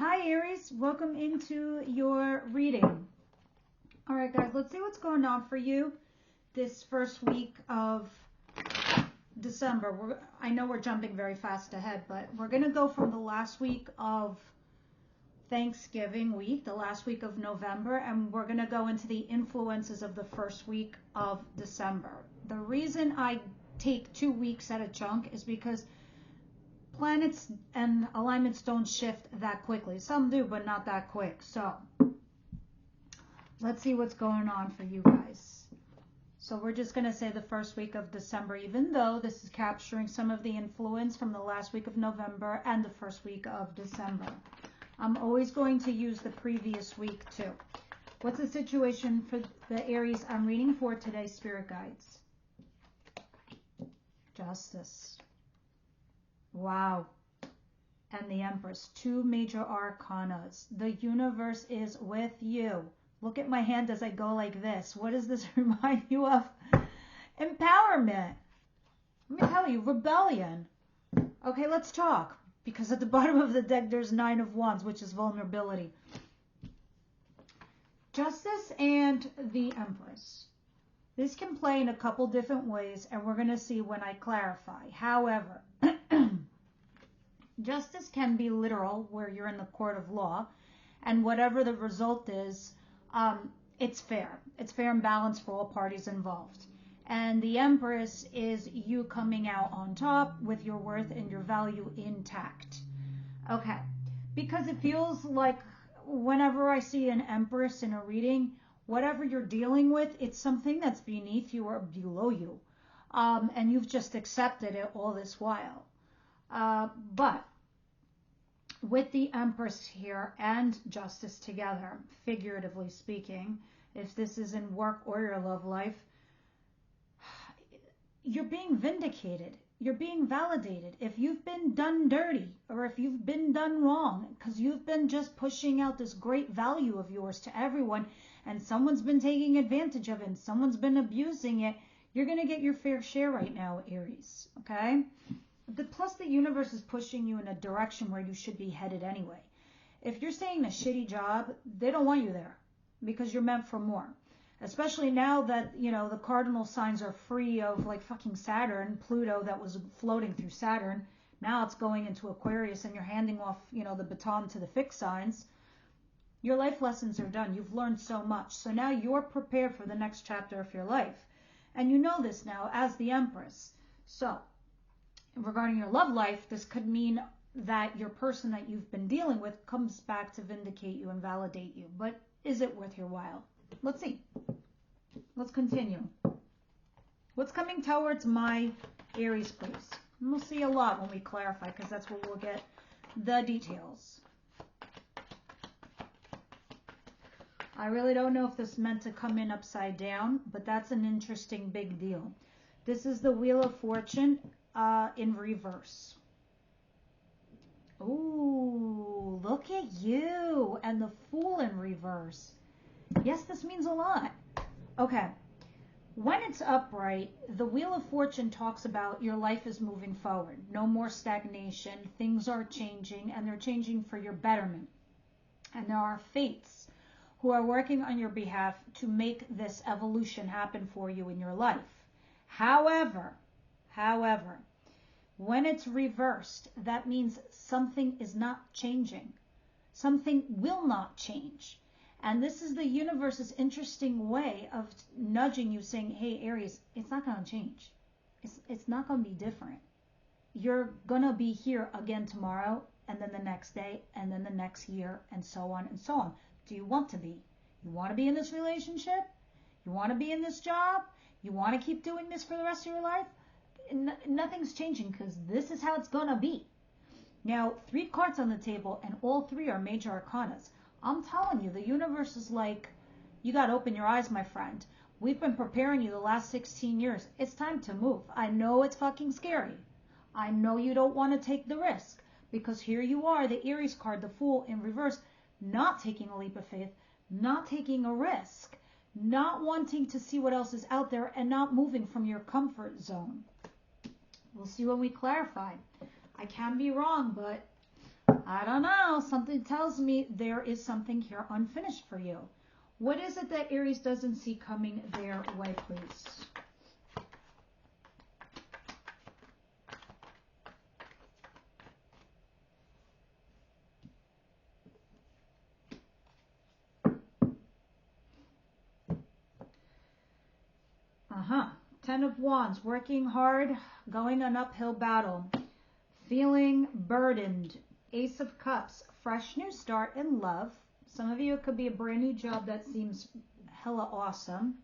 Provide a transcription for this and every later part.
Hi Aries, welcome into your reading. All right guys, let's see what's going on for you this first week of December. I know we're jumping very fast ahead, but we're going to go from the last week of Thanksgiving week, the last week of November, and we're going to go into the influences of the first week of December. The reason I take 2 weeks at a chunk is because planets and alignments don't shift that quickly. Some do, but not that quick. So let's see what's going on for you guys. So we're just going to say the first week of December, even though this is capturing some of the influence from the last week of November and the first week of December. I'm always going to use the previous week too. What's the situation for the Aries I'm reading for today, Spirit Guides? Justice. Wow. And the Empress. 2 major arcanas. The universe is with you. Look at my hand as I go like this. What does this remind you of? Empowerment. Let me tell you, rebellion. Okay, let's talk. Because at the bottom of the deck, there's 9 of Wands, which is vulnerability. Justice and the Empress. This can play in a couple different ways, and we're going to see when I clarify. However, justice can be literal, where you're in the court of law, and whatever the result is, it's fair. It's fair and balanced for all parties involved. And the Empress is you coming out on top with your worth and your value intact. Okay, because it feels like whenever I see an Empress in a reading, whatever you're dealing with, it's something that's beneath you or below you. And you've just accepted it all this while. But with the Empress here and Justice together, figuratively speaking, if this is in work or your love life, you're being vindicated. You're being validated. If you've been done dirty or if you've been done wrong, because you've been just pushing out this great value of yours to everyone, and someone's been taking advantage of it and someone's been abusing it, you're going to get your fair share right now, Aries. Okay? Plus, the universe is pushing you in a direction where you should be headed anyway. If you're staying in a shitty job, they don't want you there because you're meant for more. Especially now that, you know, the cardinal signs are free of like fucking Saturn, Pluto that was floating through Saturn. Now it's going into Aquarius and you're handing off, you know, the baton to the fixed signs. Your life lessons are done. You've learned so much. So now you're prepared for the next chapter of your life. And you know this now as the Empress. So regarding your love life, this could mean that your person that you've been dealing with comes back to vindicate you and validate you. But is it worth your while? Let's see. Let's continue. What's coming towards my Aries, please? And we'll see a lot when we clarify, because that's where we'll get the details. I really don't know if this meant to come in upside down, but that's an interesting big deal. This is the Wheel of Fortune in reverse. Ooh, look at you. And the Fool in reverse. Yes, this means a lot. Okay. When it's upright, the Wheel of Fortune talks about your life is moving forward. No more stagnation. Things are changing, and they're changing for your betterment. And there are fates who are working on your behalf to make this evolution happen for you in your life. However, when it's reversed, that means something is not changing. Something will not change. And this is the universe's interesting way of nudging you, saying, hey, Aries, it's not going to change. It's not going to be different. You're going to be here again tomorrow, and then the next day, and then the next year, and so on and so on. Do you want to be? You want to be in this relationship? You want to be in this job? You want to keep doing this for the rest of your life? Nothing's changing because this is how it's going to be. Now, 3 cards on the table, and all 3 are major arcanas. I'm telling you, the universe is like, you got to open your eyes, my friend. We've been preparing you the last 16 years. It's time to move. I know it's fucking scary. I know you don't want to take the risk because here you are, the Aries card, the Fool in reverse, not taking a leap of faith, not taking a risk, not wanting to see what else is out there, and not moving from your comfort zone. We'll see when we clarify. I can be wrong, but I don't know. Something tells me there is something here unfinished for you. What is it that Aries doesn't see coming their way, please? Ten of Wands, working hard, going an uphill battle, feeling burdened. Ace of Cups, fresh new start in love. Some of you, it could be a brand new job that seems hella awesome.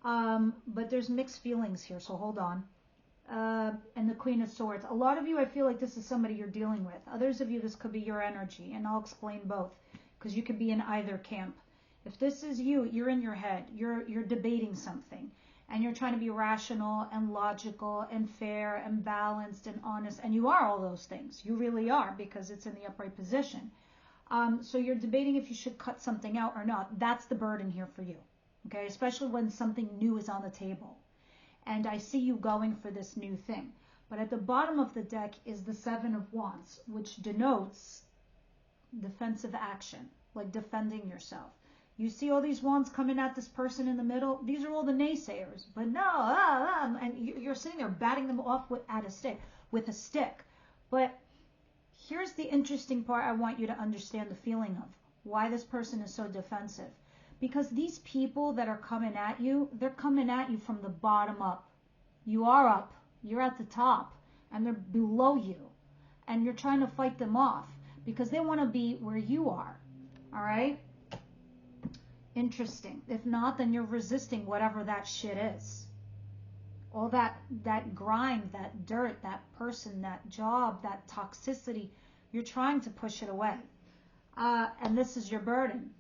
But there's mixed feelings here, so hold on. And the Queen of Swords. A lot of you, I feel like this is somebody you're dealing with. Others of you, this could be your energy, and I'll explain both, because you could be in either camp. If this is you, you're in your head. You're debating something, and you're trying to be rational and logical and fair and balanced and honest, and you are all those things. You really are, because it's in the upright position. So you're debating if you should cut something out or not. That's the burden here for you, okay? Especially when something new is on the table. And I see you going for this new thing. But at the bottom of the deck is the Seven of Wands, which denotes defensive action, like defending yourself. You see all these wands coming at this person in the middle? These are all the naysayers. But no, and you're sitting there batting them off with a stick. But here's the interesting part I want you to understand the feeling of. Why this person is so defensive. Because these people that are coming at you, they're coming at you from the bottom up. You are up. You're at the top. And they're below you. And you're trying to fight them off. Because they want to be where you are. All right? Interesting. If not, then you're resisting whatever that shit is. All that grind, that dirt, that person, that job, that toxicity, you're trying to push it away. And this is your burden.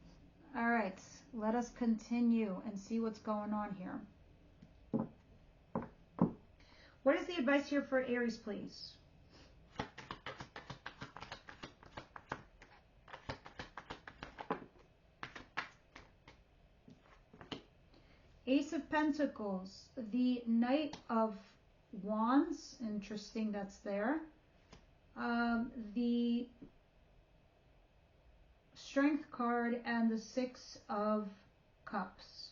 All right, let us continue and see what's going on here. What is the advice here for Aries, please? Ace of Pentacles, the Knight of Wands, interesting that's there. The Strength card and the Six of Cups.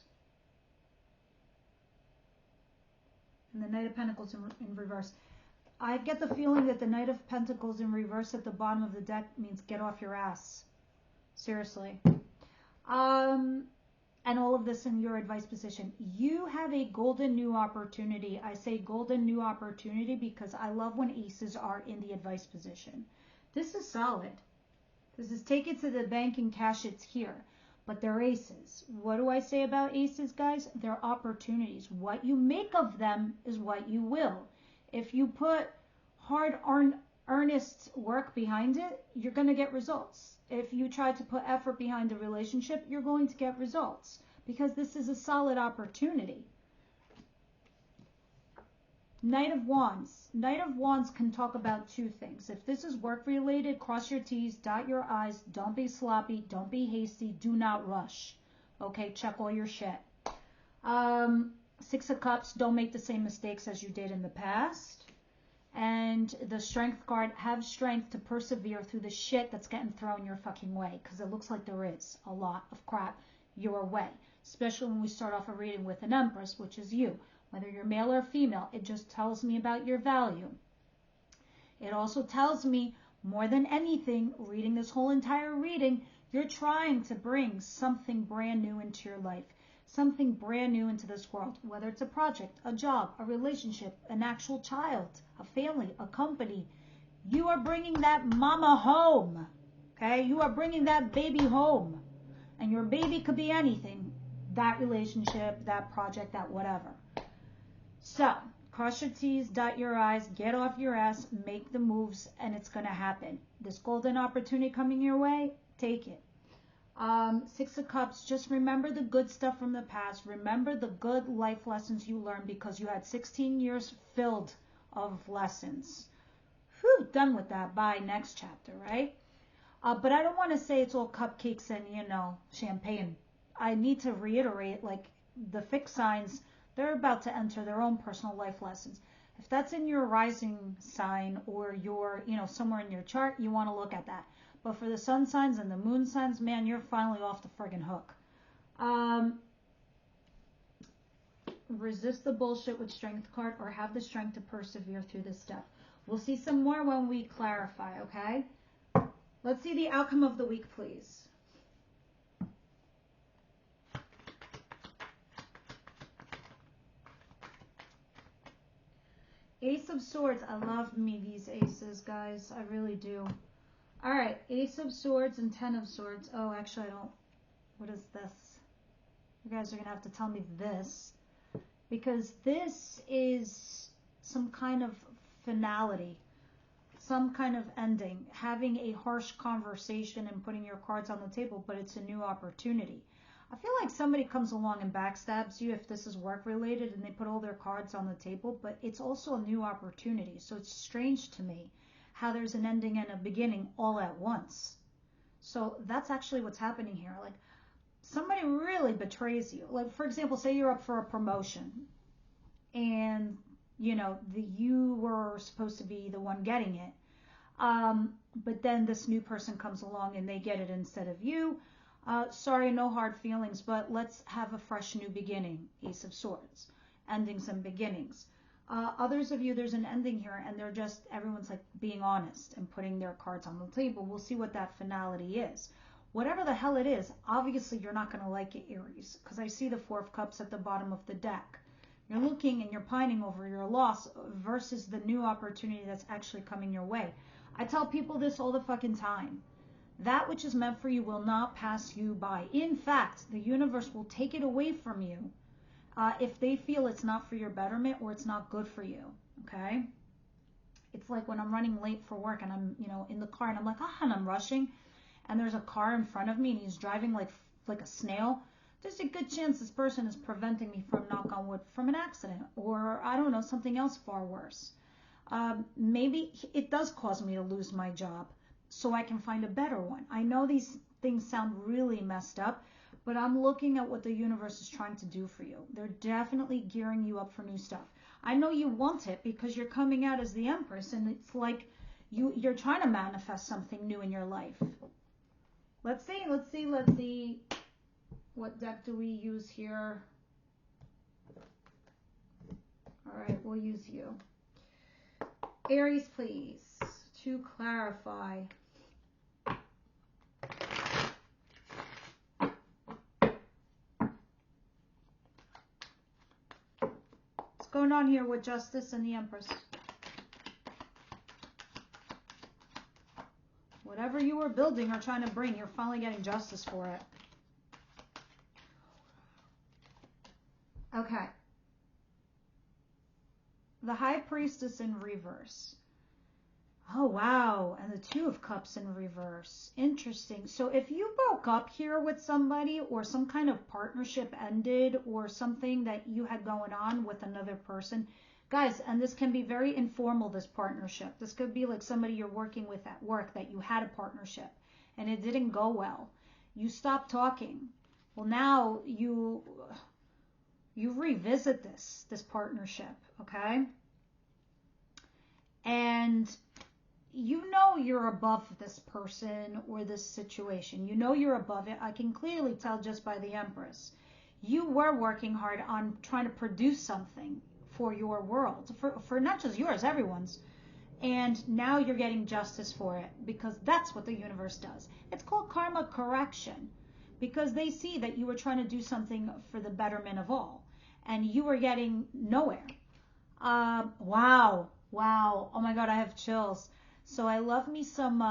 And the Knight of Pentacles in reverse. I get the feeling that the Knight of Pentacles in reverse at the bottom of the deck means get off your ass. Seriously. And all of this in your advice position. You have a golden new opportunity. I say golden new opportunity because I love when aces are in the advice position. This is solid. This is take it to the bank and cash it's here. But they're aces. What do I say about aces, guys? They're opportunities. What you make of them is what you will. If you put hard, earnest work behind it, you're going to get results. If you try to put effort behind a relationship, you're going to get results. Because this is a solid opportunity. Knight of Wands. Knight of Wands can talk about two things. If this is work related, cross your T's, dot your I's, don't be sloppy, don't be hasty, do not rush. Okay, check all your shit. Six of Cups, don't make the same mistakes as you did in the past. And the Strength card, have strength to persevere through the shit that's getting thrown your fucking way. Because it looks like there is a lot of crap your way. Especially when we start off a reading with an Empress, which is you. Whether you're male or female, it just tells me about your value. It also tells me, more than anything, reading this whole entire reading, you're trying to bring something brand new into your life. Something brand new into this world. Whether it's a project, a job, a relationship, an actual child, a family, a company. You are bringing that mama home. Okay? You are bringing that baby home. And your baby could be anything. That relationship, that project, that whatever. So, cross your T's, dot your I's, get off your ass, make the moves, and it's going to happen. This golden opportunity coming your way, take it. Six of Cups, just remember the good stuff from the past. Remember the good life lessons you learned because you had 16 years filled of lessons. Whew, done with that. Bye, next chapter, right? But I don't want to say it's all cupcakes and, champagne. I need to reiterate, like, the fixed signs, they're about to enter their own personal life lessons. If that's in your rising sign or your, somewhere in your chart, you want to look at that. But for the sun signs and the moon signs, man, you're finally off the friggin' hook. Resist the bullshit with strength card, or have the strength to persevere through this stuff. We'll see some more when we clarify, okay? Let's see the outcome of the week, please. Ace of Swords. I love me these aces, guys. I really do. All right, Ace of Swords and Ten of Swords. Oh, actually, I don't. What is this? You guys are going to have to tell me this, because this is some kind of finality, some kind of ending, having a harsh conversation and putting your cards on the table, but it's a new opportunity. I feel like somebody comes along and backstabs you if this is work related and they put all their cards on the table, but it's also a new opportunity. So it's strange to me how there's an ending and a beginning all at once. So that's actually what's happening here. Like, somebody really betrays you. Like, for example, say you're up for a promotion and, you were supposed to be the one getting it. But then this new person comes along and they get it instead of you. Sorry, no hard feelings, but let's have a fresh new beginning. Ace of Swords. Endings and beginnings. Others of you, there's an ending here, and everyone's like being honest and putting their cards on the table. We'll see what that finality is. Whatever the hell it is, obviously you're not going to like it, Aries, because I see the Four of Cups at the bottom of the deck. You're looking and you're pining over your loss versus the new opportunity that's actually coming your way. I tell people this all the fucking time. That which is meant for you will not pass you by. In fact, the universe will take it away from you if they feel it's not for your betterment or it's not good for you, okay? It's like when I'm running late for work and I'm, in the car and I'm like, and I'm rushing, and there's a car in front of me and he's driving like a snail. There's a good chance this person is preventing me from, knock on wood, from an accident or, I don't know, something else far worse. Maybe it does cause me to lose my job, so I can find a better one. I know these things sound really messed up, but I'm looking at what the universe is trying to do for you. They're definitely gearing you up for new stuff. I know you want it because you're coming out as the Empress, and it's like you're trying to manifest something new in your life. Let's see. What deck do we use here? All right, we'll use you. Aries, please, to clarify. What's going on here with Justice and the Empress? Whatever you were building or trying to bring, you're finally getting justice for it. Okay. The High Priestess in reverse. Oh, wow. And the Two of Cups in reverse. Interesting. So if you broke up here with somebody, or some kind of partnership ended, or something that you had going on with another person, guys, and this can be very informal, this partnership. This could be like somebody you're working with at work that you had a partnership and it didn't go well. You stopped talking. Well, now you revisit this partnership, okay? And you're above this person or this situation. You're above it. I can clearly tell just by the Empress. You were working hard on trying to produce something for your world, for not just yours, everyone's. And now you're getting justice for it, because that's what the universe does. It's called karma correction, because they see that you were trying to do something for the betterment of all, and you were getting nowhere. Wow. Oh my God, I have chills. So I love me some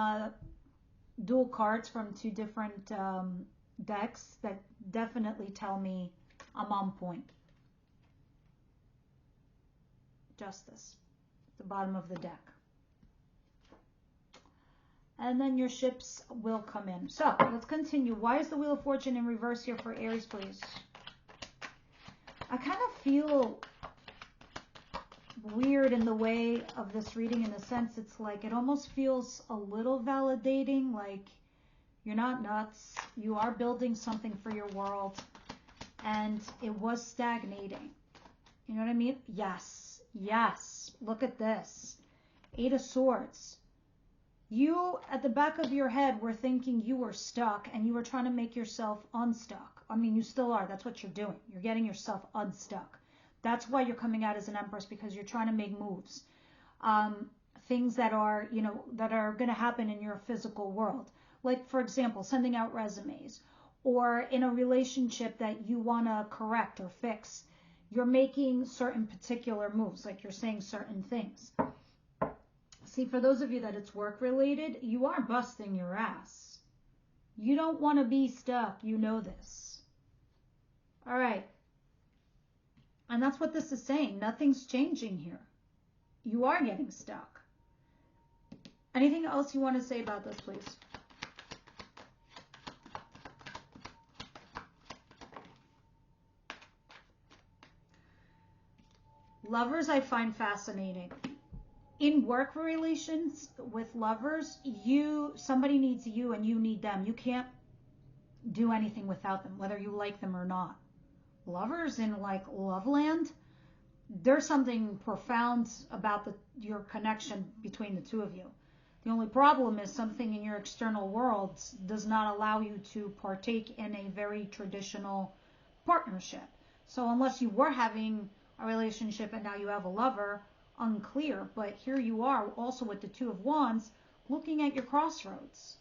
dual cards from two different decks that definitely tell me I'm on point. Justice, the bottom of the deck. And then your ships will come in. So let's continue. Why is the Wheel of Fortune in reverse here for Aries, please? I kind of feel weird in the way of this reading, in the sense it's like it almost feels a little validating, like you're not nuts, you are building something for your world, and it was stagnating. You know what I mean? Yes, Look at this. 8 of Swords. You, at the back of your head, were thinking you were stuck and you were trying to make yourself unstuck. I mean, you still are. That's what you're doing. You're getting yourself unstuck. That's why you're coming out as an Empress, because you're trying to make moves. Things that are, you know, that are going to happen in your physical world. Like, for example, sending out resumes, or in a relationship that you want to correct or fix. You're making certain particular moves, like you're saying certain things. See, for those of you that it's work related, you are busting your ass. You don't want to be stuck. You know this. All right. And that's what this is saying. Nothing's changing here. You are getting stuck. Anything else you want to say about this, please? Lovers, I find fascinating. In work relations with lovers, somebody needs you and you need them. You can't do anything without them, whether you like them or not. Lovers in like love land, there's something profound about your connection between the two of you. The only problem is something in your external world does not allow you to partake in a very traditional partnership. So unless you were having a relationship and now you have a lover, unclear. But here you are also with the 2 of Wands, looking at your crossroads,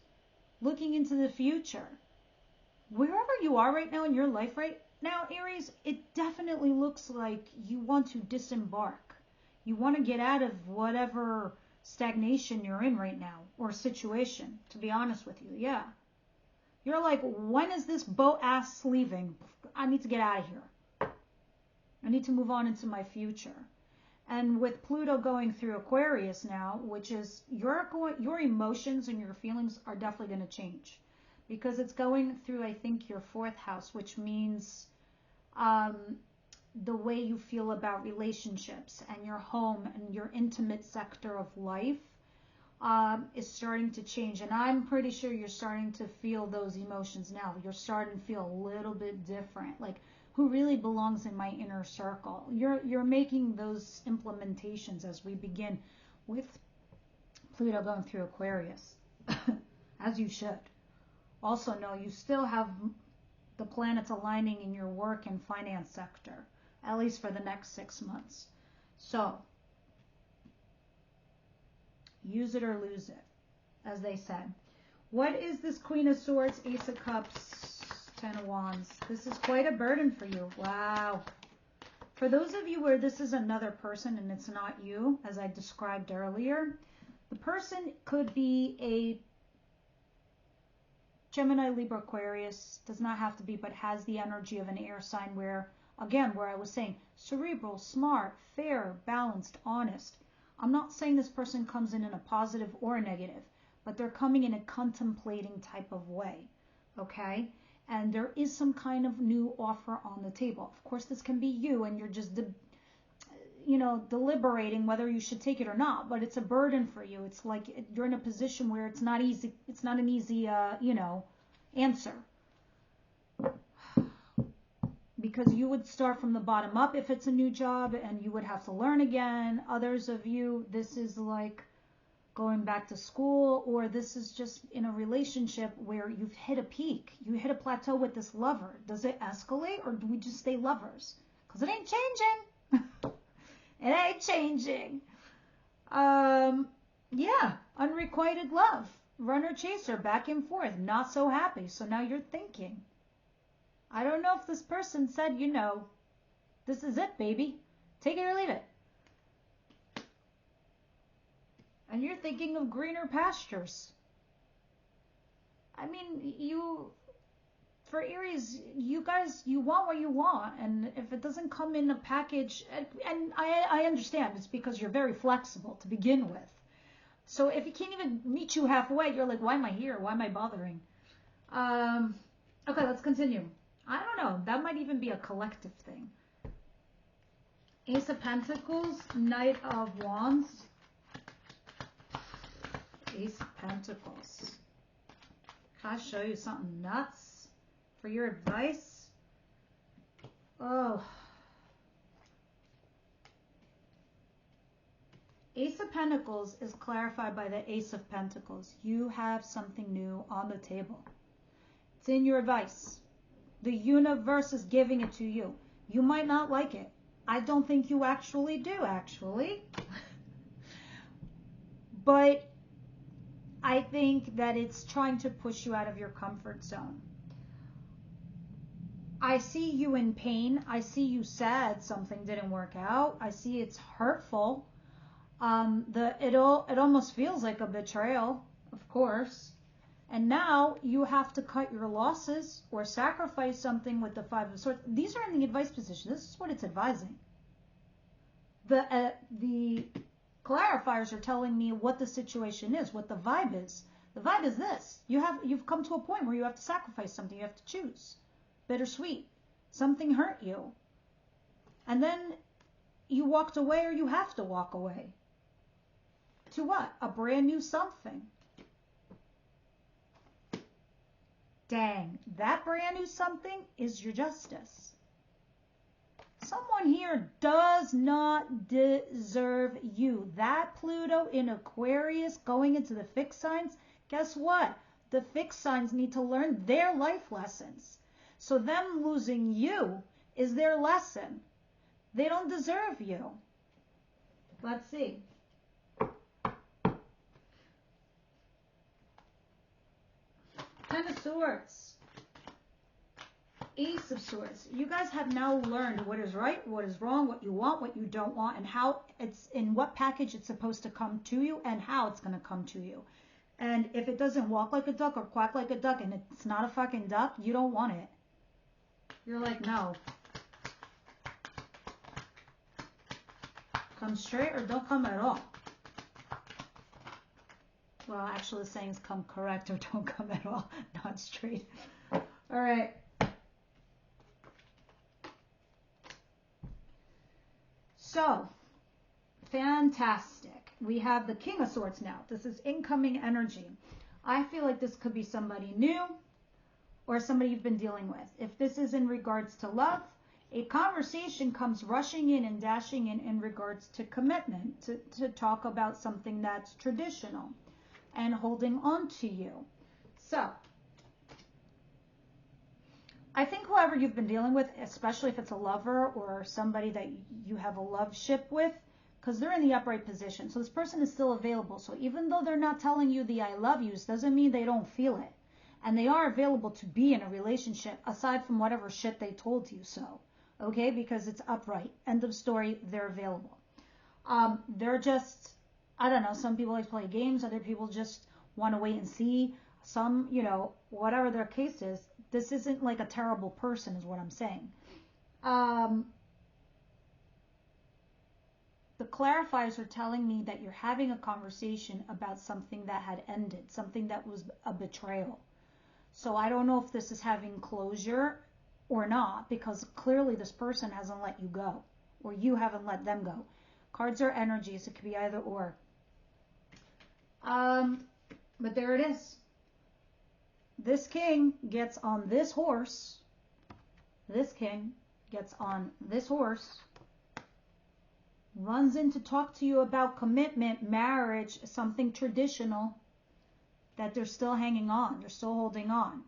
looking into the future. Wherever you are right now in your life right now, Aries, it definitely looks like you want to disembark. You want to get out of whatever stagnation you're in right now, or situation, to be honest with you. Yeah. You're like, when is this boat ass leaving? I need to get out of here. I need to move on into my future. And with Pluto going through Aquarius now, which is your emotions and your feelings are definitely going to change, because it's going through, I think, your 4th house, which means the way you feel about relationships and your home and your intimate sector of life is starting to change. And I'm pretty sure you're starting to feel those emotions now. You're starting to feel a little bit different. Like, who really belongs in my inner circle? You're making those implementations as we begin with Pluto going through Aquarius, as you should. Also know you still have the planets aligning in your work and finance sector, at least for the next 6 months. So, use it or lose it, as they said. What is this Queen of Swords, Ace of Cups, 10 of Wands? This is quite a burden for you. Wow. For those of you where this is another person and it's not you, as I described earlier, the person could be a Gemini, Libra, Aquarius, does not have to be, but has the energy of an air sign where, again, where I was saying, cerebral, smart, fair, balanced, honest. I'm not saying this person comes in a positive or a negative, but they're coming in a contemplating type of way, okay? And there is some kind of new offer on the table. Of course, this can be you, and you're just, deliberating whether you should take it or not, but it's a burden for you. It's like you're in a position where it's not easy. It's not an easy, answer. Because you would start from the bottom up if it's a new job, and you would have to learn again. Others of you, this is like going back to school, or this is just in a relationship where you've hit a peak. You hit a plateau with this lover. Does it escalate, or do we just stay lovers? Because it ain't changing. It ain't changing. Yeah, unrequited love. Runner chaser, back and forth, not so happy. So now you're thinking, I don't know if this person said, this is it, baby. Take it or leave it. And you're thinking of greener pastures. I mean, for Aries, you guys, you want what you want. And if it doesn't come in a package, and I understand, it's because you're very flexible to begin with. So if it can't even meet you halfway, you're like, why am I here? Why am I bothering? Okay, let's continue. I don't know. That might even be a collective thing. Ace of Pentacles, Knight of Wands, Ace of Pentacles. Can I show you something nuts for your advice? Oh. Ace of Pentacles is clarified by the Ace of Pentacles. You have something new on the table. It's in your advice. The universe is giving it to you. You might not like it. I don't think you actually do, actually. But I think that it's trying to push you out of your comfort zone. I see you in pain. I see you sad something didn't work out. I see it's hurtful. It almost feels like a betrayal, of course. And now you have to cut your losses or sacrifice something with the Five of Swords. These are in the advice position. This is what it's advising. The clarifiers are telling me what the situation is, what the vibe is. The vibe is this. You've come to a point where you have to sacrifice something. You have to choose. Bittersweet. Something hurt you. And then you walked away, or you have to walk away. To what? A brand new something. Dang, that brand new something is your justice. Someone here does not deserve you. That Pluto in Aquarius going into the fixed signs, guess what? The fixed signs need to learn their life lessons. So them losing you is their lesson. They don't deserve you. Let's see. Ten of Swords. Ace of Swords. You guys have now learned what is right, what is wrong, what you want, what you don't want, and how it's in what package it's supposed to come to you and how it's going to come to you. And if it doesn't walk like a duck or quack like a duck and it's not a fucking duck, you don't want it. You're like, no. Come straight or don't come at all. Well, actually the saying is come correct or don't come at all, not straight. All right. So, fantastic. We have the King of Swords now. This is incoming energy. I feel like this could be somebody new or somebody you've been dealing with. If this is in regards to love, a conversation comes rushing in and dashing in regards to commitment, to talk about something that's traditional and holding on to you. So, I think whoever you've been dealing with, especially if it's a lover or somebody that you have a love ship with, because they're in the upright position. So this person is still available. So even though they're not telling you the I love yous, doesn't mean they don't feel it. And they are available to be in a relationship aside from whatever shit they told you so. Okay? Because it's upright. End of story. They're available. They're just, I don't know, some people like to play games. Other people just want to wait and see. Some, you know, whatever their case is, this isn't like a terrible person is what I'm saying. The clarifiers are telling me that you're having a conversation about something that had ended, something that was a betrayal. So I don't know if this is having closure or not, because clearly this person hasn't let you go, or you haven't let them go. Cards are energies. It could be either or. But there it is. This king gets on this horse. This king gets on this horse. Runs in to talk to you about commitment, marriage, something traditional that they're still hanging on. They're still holding on.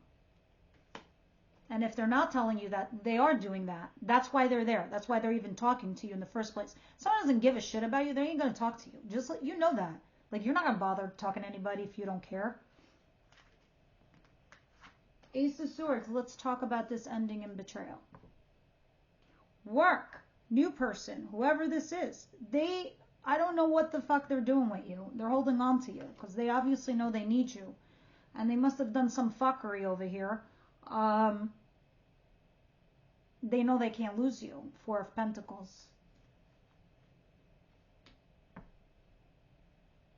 And if they're not telling you that, they are doing that. That's why they're there. That's why they're even talking to you in the first place. If someone doesn't give a shit about you, they ain't going to talk to you. Just you know that. Like, you're not going to bother talking to anybody if you don't care. Ace of Swords. Let's talk about this ending in betrayal. Work. New person. Whoever this is. I don't know what the fuck they're doing with you. They're holding on to you because they obviously know they need you. And they must have done some fuckery over here. They know they can't lose you. Four of Pentacles.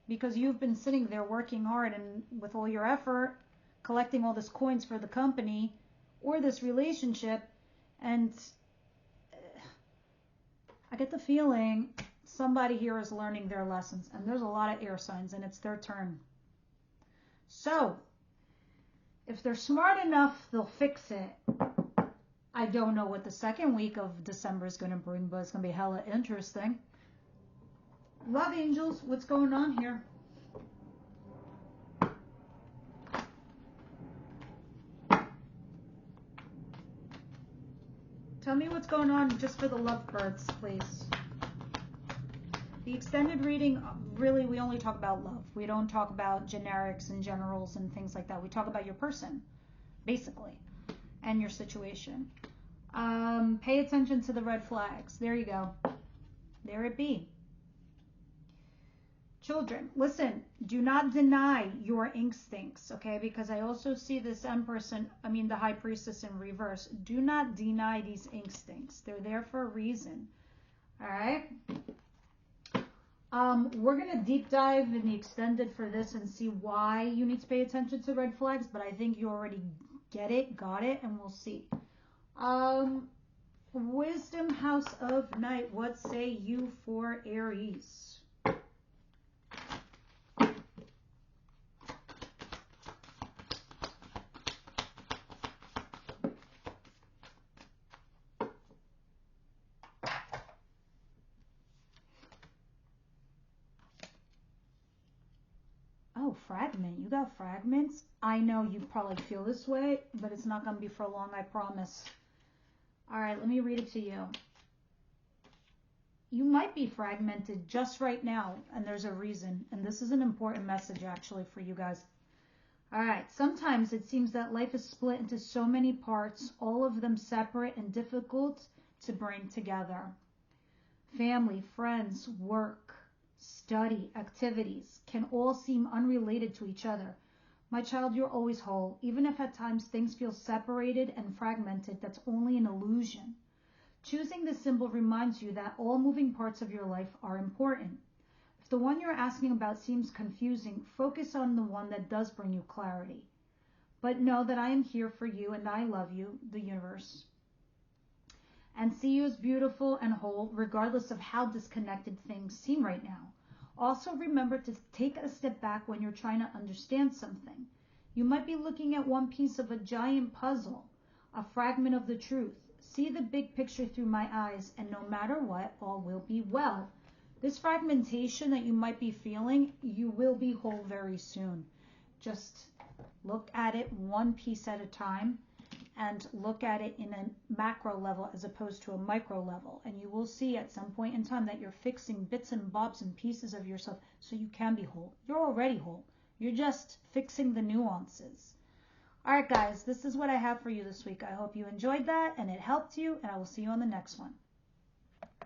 Because you've been sitting there working hard and with all your effort, collecting all this coins for the company or this relationship, and I get the feeling somebody here is learning their lessons, and there's a lot of air signs, and it's their turn. So, if they're smart enough, they'll fix it. I don't know what the second week of December is going to bring, but it's going to be hella interesting. Love angels, what's going on here? Tell me what's going on just for the lovebirds, please. The extended reading, really, we only talk about love. We don't talk about generics and generals and things like that. We talk about your person, basically, and your situation. Pay attention to the red flags. There you go. There it be. Children, listen, do not deny your instincts, okay? Because I also see this Empress, the High Priestess in reverse. Do not deny these instincts. They're there for a reason, all right? We're going to deep dive in the extended for this and see why you need to pay attention to red flags, but I think you already got it, and we'll see. Wisdom, House of Night, what say you for Aries? Oh, fragment. You got fragments? I know you probably feel this way, but it's not going to be for long, I promise. All right, let me read it to you. You might be fragmented just right now, and there's a reason. And this is an important message, actually, for you guys. All right, sometimes it seems that life is split into so many parts, all of them separate and difficult to bring together. Family, friends, work, study, activities can all seem unrelated to each other. My child, you're always whole. Even if at times things feel separated and fragmented, that's only an illusion. Choosing this symbol reminds you that all moving parts of your life are important. If the one you're asking about seems confusing, focus on the one that does bring you clarity. But know that I am here for you and I love you, the universe, and see you as beautiful and whole, regardless of how disconnected things seem right now. Also remember to take a step back when you're trying to understand something. You might be looking at one piece of a giant puzzle, a fragment of the truth. See the big picture through my eyes, and no matter what, all will be well. This fragmentation that you might be feeling, you will be whole very soon. Just look at it one piece at a time, and look at it in a macro level as opposed to a micro level. And you will see at some point in time that you're fixing bits and bobs and pieces of yourself so you can be whole. You're already whole. You're just fixing the nuances. All right, guys, this is what I have for you this week. I hope you enjoyed that and it helped you, and I will see you on the next one.